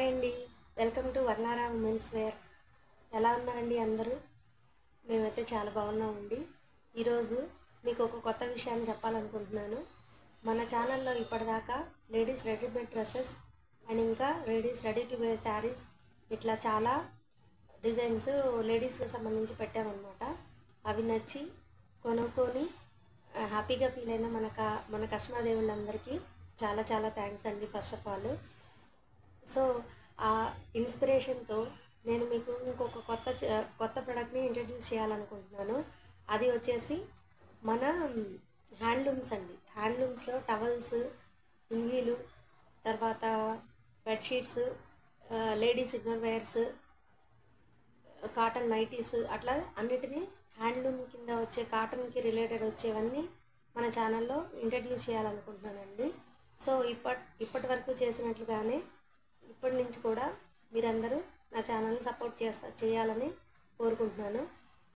Hi అండి, welcome to వర్ణారా women's wear. ఎలా ఉన్నారండి అందరూ? మేమైతే చాలా బాగున్నామండి. ఈరోజు మీకు ఒక కొత్త విషయాన్ని చెప్పాలనుకుంటున్నాను. మన ఛానల్లో ఇప్పటిదాకా లేడీస్ రెడీమేడ్ డ్రెస్సెస్ అండ్ ఇంకా ladies ready to wear saris ఇట్లా చాలా డిజైన్స్ లేడీస్కి సంబంధించి పెట్టామన్నమాట. అవి నచ్చి కొనుక్కొని హ్యాపీగా ఫీల్ అయిన మన కస్టమర్ దేవుళ్ళందరికీ చాలా చాలా థ్యాంక్స్ అండి. ఫస్ట్ ఆఫ్ ఆల్, సో ఆ ఇన్స్పిరేషన్తో నేను మీకు ఇంకొక కొత్త ప్రోడక్ట్ని ఇంట్రడ్యూస్ చేయాలనుకుంటున్నాను. అది వచ్చేసి మన హ్యాండ్లూమ్స్ అండి. హ్యాండ్లూమ్స్లో టవల్స్, లుంగీలు, తర్వాత bedsheets, ladies inner wears, cotton nighties, అట్లా అన్నిటినీ హ్యాండ్లూమ్ కింద వచ్చే కాటన్కి రిలేటెడ్ వచ్చేవన్నీ మన ఛానల్లో ఇంట్రడ్యూస్ చేయాలనుకుంటున్నానండి. సో ఇప్పటి వరకు చేసినట్లుగానే ఇప్పటి నుంచి కూడా మీరందరూ నా ఛానల్ని సపోర్ట్ చేయాలని కోరుకుంటున్నాను.